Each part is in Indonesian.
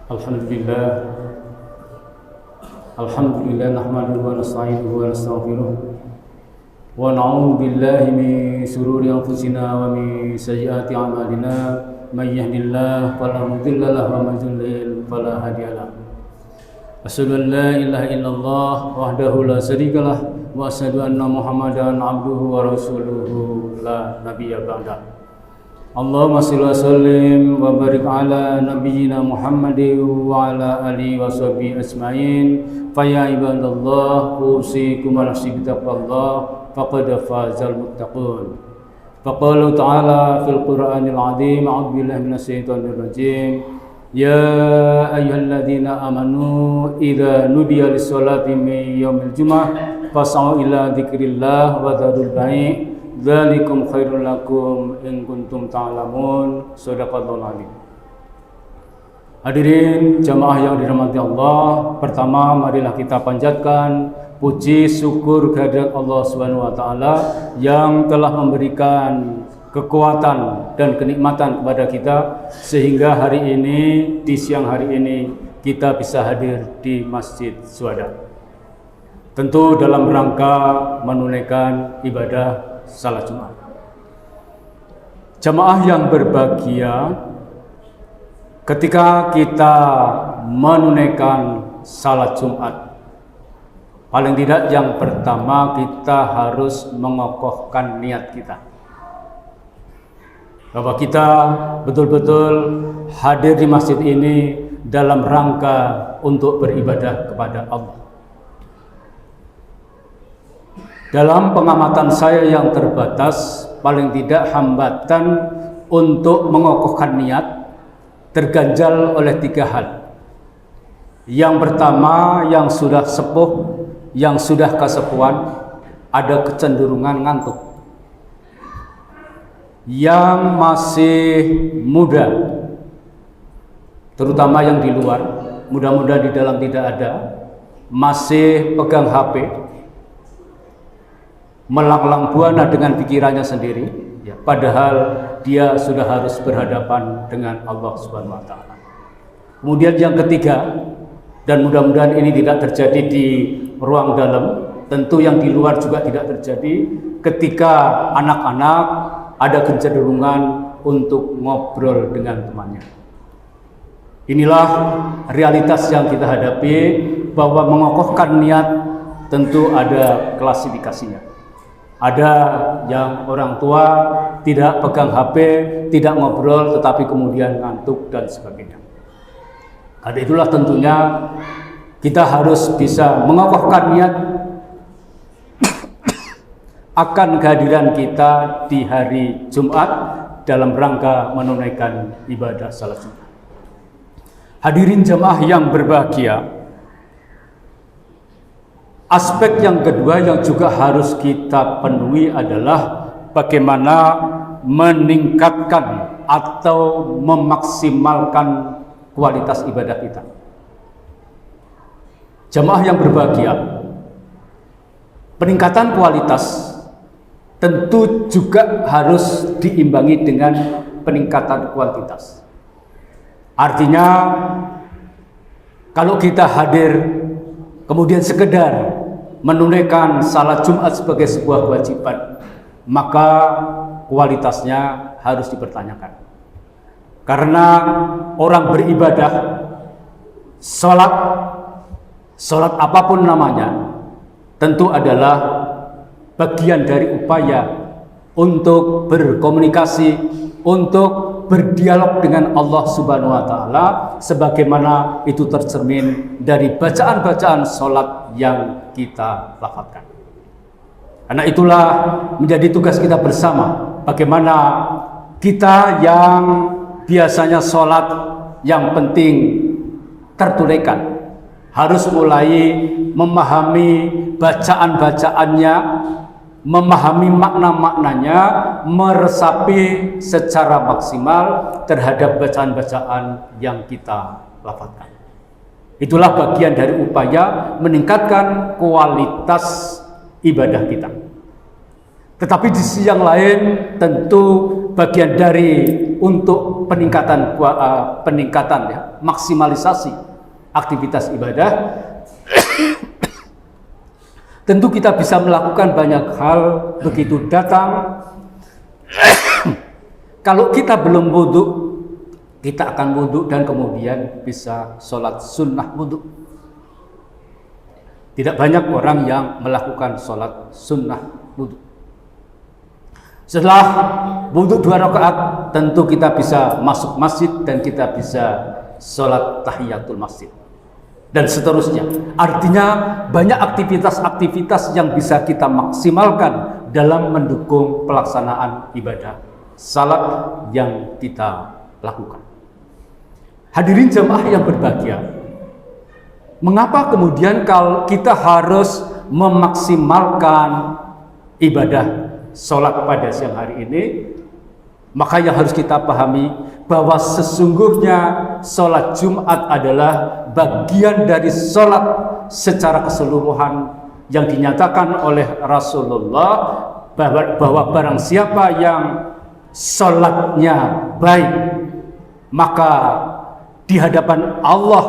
Alhamdulillah nahmaduhu wa nasta'inuhu wa nastaghfiruh wa na'udzu billahi min shururi anfusina wa min sayyiati a'malina may yahdihillahu fala mudilla lahu wa may yudlil fala hadiya lahu. Asyhadu an la ilaha illallah wahdahu la syarikalah wa asyhadu anna Muhammadan abduhu wa rasuluhu la nabiyya ba'da. Allahumma shalli wa sallim wa barik ala nabiyyina Muhammadin wa ala alihi wa sahbihi ajmain. Fa ya ibadallah usikum wa nafsi bitaqwallah faqad fazal muttaqun. Faqala ta'ala fil Qur'anil 'azim a'udzu billahi minasy syaithanir rajim. Ya ayyuhalladzina amanu idza nudiya lis-sholati min yaumil jumu'ah fas'au ila dzikrillah wa dzarul bai'. Dzalikum khairul lakum in kuntum ta'lamun. Shadaqallahul azim. Hadirin jamaah yang dirahmati Allah, pertama marilah kita panjatkan puji syukur kehadirat Allah Subhanahu wa taala yang telah memberikan kekuatan dan kenikmatan kepada kita sehingga hari ini, di siang hari ini kita bisa hadir di Masjid Syuhada. Tentu dalam rangka menunaikan ibadah salat Jumat. Jamaah yang berbahagia, ketika kita menunaikan salat Jumat, paling tidak yang pertama kita harus mengokohkan niat kita, bahwa kita betul-betul hadir di masjid ini dalam rangka untuk beribadah kepada Allah. Dalam pengamatan saya yang terbatas, paling tidak hambatan untuk mengokohkan niat terganjal oleh 3 hal. Yang pertama, yang sudah sepuh, yang sudah kesepuhan, ada kecenderungan ngantuk. Yang masih muda, terutama yang di luar, mudah-mudahan di dalam tidak ada, masih pegang HP, melanglang buana dengan pikirannya sendiri, ya, padahal dia sudah harus berhadapan dengan Allah Subhanahu wa taala. Kemudian yang ketiga, dan mudah-mudahan ini tidak terjadi di ruang dalam, tentu yang di luar juga tidak terjadi, ketika anak-anak ada kecenderungan untuk ngobrol dengan temannya. Inilah realitas yang kita hadapi, bahwa mengokohkan niat tentu ada klasifikasinya. Ada yang orang tua tidak pegang HP, tidak ngobrol, tetapi kemudian ngantuk dan sebagainya. Karena itulah tentunya kita harus bisa mengokohkan niat akan kehadiran kita di hari Jumat dalam rangka menunaikan ibadah salat Jumat. Hadirin jamaah yang berbahagia, aspek yang kedua yang juga harus kita penuhi adalah bagaimana meningkatkan atau memaksimalkan kualitas ibadah kita. Jamaah yang berbahagia, peningkatan kualitas tentu juga harus diimbangi dengan peningkatan kuantitas. Artinya, kalau kita hadir kemudian sekedar menunaikan salat Jumat sebagai sebuah kewajiban, maka kualitasnya harus dipertanyakan. Karena orang beribadah, salat apapun namanya, tentu adalah bagian dari upaya untuk berkomunikasi, untuk berdialog dengan Allah Subhanahu wa taala, sebagaimana itu tercermin dari bacaan-bacaan salat yang kita lafazkan. Karena itulah menjadi tugas kita bersama, bagaimana kita yang biasanya salat yang penting tertunaikan harus mulai memahami bacaan-bacaannya, memahami makna-maknanya, meresapi secara maksimal terhadap bacaan-bacaan yang kita lafazkan. Itulah bagian dari upaya meningkatkan kualitas ibadah kita. Tetapi di sisi yang lain, tentu bagian dari untuk peningkatan ya, maksimalisasi aktivitas ibadah, tentu kita bisa melakukan banyak hal. Begitu datang, kalau kita belum wudhu, kita akan wudhu dan kemudian bisa sholat sunnah wudhu. Tidak banyak orang yang melakukan sholat sunnah wudhu. Setelah wudhu 2 rakaat, tentu kita bisa masuk masjid dan kita bisa sholat tahiyatul masjid dan seterusnya. Artinya banyak aktivitas-aktivitas yang bisa kita maksimalkan dalam mendukung pelaksanaan ibadah salat yang kita lakukan. Hadirin jamaah yang berbahagia, mengapa kemudian kalau kita harus memaksimalkan ibadah sholat pada siang hari ini? Maka yang harus kita pahami bahwa sesungguhnya sholat Jumat adalah bagian dari sholat secara keseluruhan yang dinyatakan oleh Rasulullah bahwa barang siapa yang sholatnya baik, maka di hadapan Allah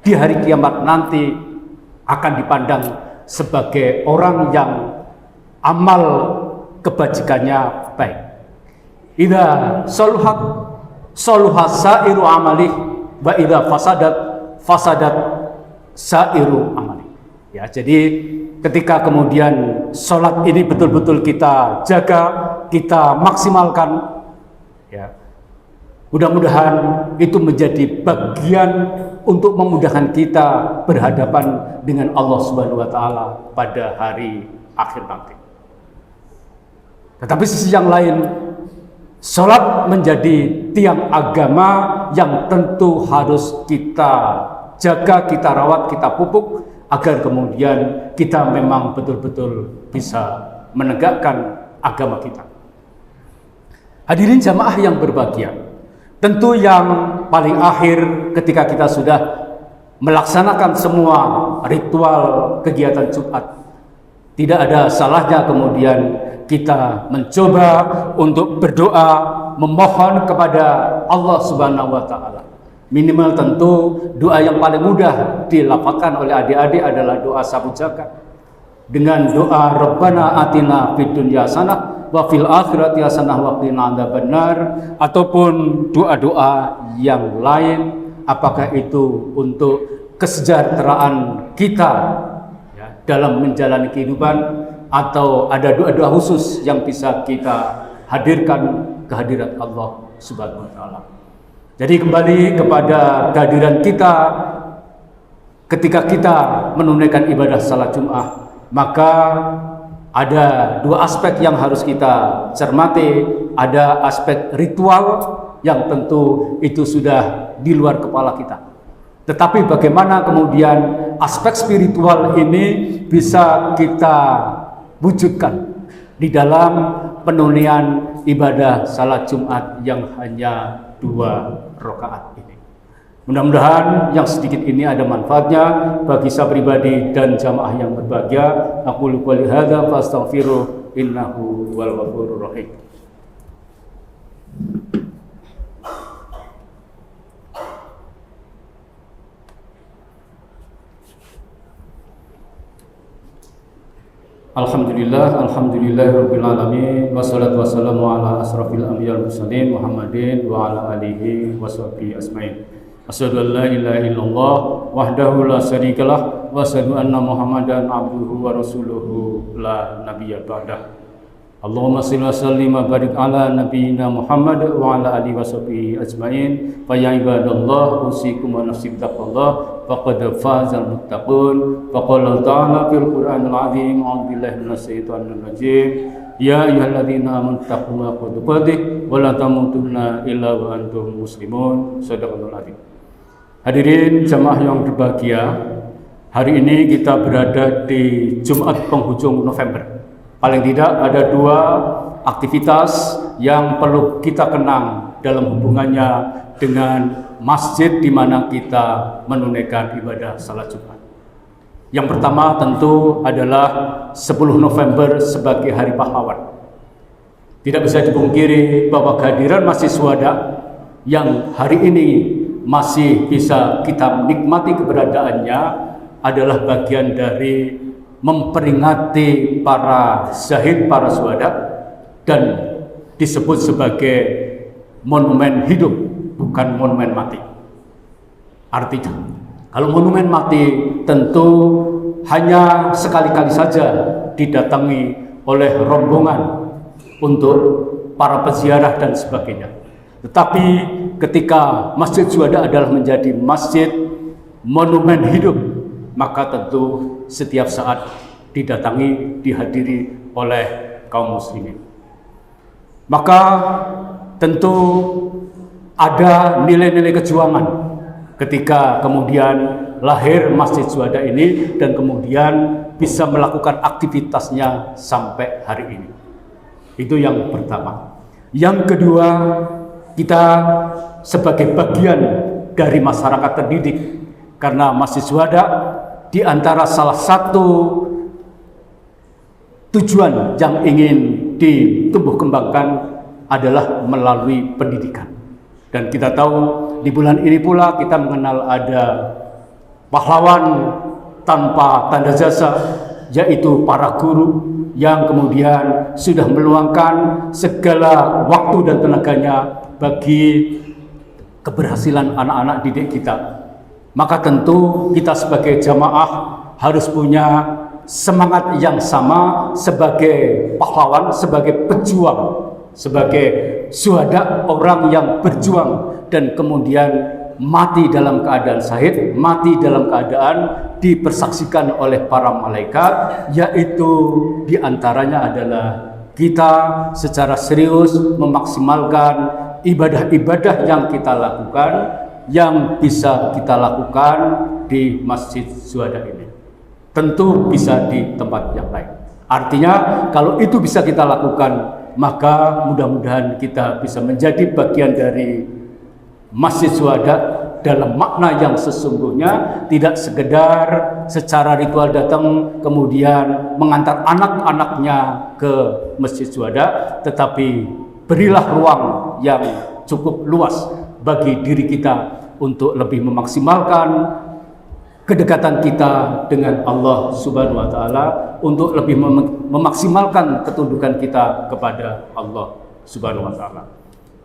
di hari kiamat nanti akan dipandang sebagai orang yang amal kebajikannya baik. Idza saluha sairu amalih wa idza fasadat sairu amalih. Ya, jadi ketika kemudian sholat ini betul-betul kita jaga, kita maksimalkan, ya, mudah-mudahan itu menjadi bagian untuk memudahkan kita berhadapan dengan Allah Subhanahu wa taala pada hari akhir nanti. Tetapi sisi yang lain, sholat menjadi tiang agama yang tentu harus kita jaga, kita rawat, kita pupuk agar kemudian kita memang betul-betul bisa menegakkan agama kita. Hadirin jamaah yang berbahagia, tentu yang paling akhir ketika kita sudah melaksanakan semua ritual kegiatan Jumat, tidak ada salahnya kemudian kita mencoba untuk berdoa, memohon kepada Allah Subhanahu wa taala. Minimal tentu doa yang paling mudah dilafalkan oleh adik-adik adalah doa sabu zakat. Dengan doa Rabbana atina fid dunya hasanah wa fil akhirati hasanah wa qina adzabannar, ataupun doa-doa yang lain, apakah itu untuk kesejahteraan kita ya, dalam menjalani kehidupan, atau ada doa-doa khusus yang bisa kita hadirkan kehadirat Allah Subhanahu wa taala. Jadi kembali kepada kehadiran kita ketika kita menunaikan ibadah salat Jumat, maka ada 2 aspek yang harus kita cermati. Ada aspek ritual yang tentu itu sudah di luar kepala kita. Tetapi bagaimana kemudian aspek spiritual ini bisa kita wujudkan di dalam penunaian ibadah salat Jumat yang hanya 2 rakaat ini. Mudah-mudahan yang sedikit ini ada manfaatnya bagi saya pribadi dan jamaah yang berbahagia. Aqulu qouli hadza fastaghfiruh innahu wal ghafurur rahim. Alhamdulillahirabbil alamin, wassalatu wassalamu ala asrofil anbiya'il mursalin Muhammadin wa ala alihi washabihi ajmain. Asyhadu an la ilaha illallah wahdahu la syarikalah wa asyhadu anna Muhammadan abduhu wa rasuluhu la nabiyya ba'dah. Allahumma shalli wa sallim wa barik ala nabiyyina Muhammad wa ala alihi washabihi ajmain. Fa ya ibadallah usikum wa nafsi bittaqwallah faqad fazal muttaqun. Faqala ta'ala fil Qur'anil azim, a'udzu billahi minasy syaithanir rajim. Ya ayyuhalladzina amanu taqullaha haqqa tuqatih wa la tamutunna illa wa antum muslimun. Shadaqallahul azim. Hadirin jamaah yang berbahagia, hari ini kita berada di Jumat penghujung November. Paling tidak ada 2 aktivitas yang perlu kita kenang dalam hubungannya dengan masjid di mana kita menunaikan ibadah salat Jumat. Yang pertama tentu adalah 10 November sebagai Hari Pahlawan, Tidak bisa dipungkiri bahwa kehadiran Masjid Syuhada yang hari ini masih bisa kita nikmati keberadaannya adalah bagian dari memperingati para syahid, para syuhada, dan disebut sebagai monumen hidup, bukan monumen mati. Artinya, kalau monumen mati tentu hanya sekali-kali saja didatangi oleh rombongan untuk para peziarah dan sebagainya. Tetapi ketika Masjid Syuhada adalah menjadi masjid monumen hidup, maka tentu setiap saat didatangi, dihadiri oleh kaum muslimin. Maka tentu ada nilai-nilai kejuangan ketika kemudian lahir Masjid Syuhada ini dan kemudian bisa melakukan aktivitasnya sampai hari ini. Itu yang pertama. Yang kedua, kita sebagai bagian dari masyarakat terdidik, karena Masjid Syuhada di antara salah satu tujuan yang ingin ditumbuh kembangkan adalah melalui pendidikan. Dan kita tahu di bulan ini pula kita mengenal ada pahlawan tanpa tanda jasa, yaitu para guru yang kemudian sudah meluangkan segala waktu dan tenaganya bagi keberhasilan anak-anak didik kita. Maka tentu kita sebagai jamaah harus punya semangat yang sama sebagai pahlawan, sebagai pejuang, sebagai syuhada, orang yang berjuang dan kemudian mati dalam keadaan syahid, mati dalam keadaan dipersaksikan oleh para malaikat, yaitu diantaranya adalah kita secara serius memaksimalkan ibadah-ibadah yang kita lakukan, yang bisa kita lakukan di Masjid Syuhada ini. Tentu bisa di tempat yang lain. Artinya kalau itu bisa kita lakukan, maka mudah-mudahan kita bisa menjadi bagian dari Masjid Syuhada dalam makna yang sesungguhnya, tidak sekedar secara ritual datang kemudian mengantar anak-anaknya ke Masjid Syuhada, tetapi berilah ruang yang cukup luas bagi diri kita untuk lebih memaksimalkan kedekatan kita dengan Allah Subhanahu wa taala, untuk lebih memaksimalkan ketundukan kita kepada Allah Subhanahu wa taala.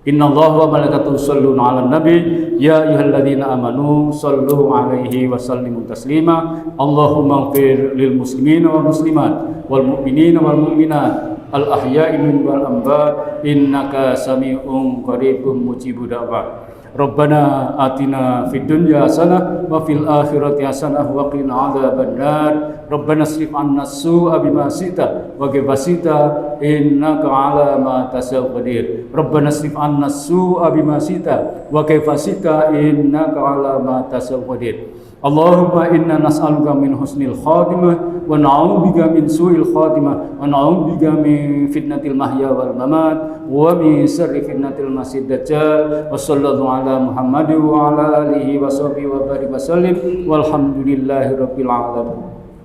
Innallaha wa malaikatahu yusholluna 'alan nabi ya ayyuhalladzina amanu shallu 'alaihi wa sallimu taslima. Allahumma ighfir lil muslimina wal muslimat wal mu'minina wal mu'minat al ahya'i minhum wal amwat innaka sami'un qaribun mujibud da'wat. Rabbana atina fid dunya hasanah wa fil akhirati hasanah wa qina adzabannar. Rabbana srif 'anna as-su'a bima sita wa ghfasita innaka 'ala ma tasawwur qadir. Rabbana srif 'anna as-su'a bima sita wa ghfasita innaka 'ala ma tasawwur qadir. Allahumma inna nas'aluka min husnil khatimah wa na'udzubika min su'il khatimah wa na'udzubika min fitnatil mahya wal mamat wa min syarri fitnatil masiihid dajjal. Wa sallallahu ala Muhammadin wa ala alihi wa sahbihi wa barik wa sallim walhamdulillahi rabbil alamin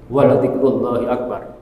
wa la dzikrullahi akbar.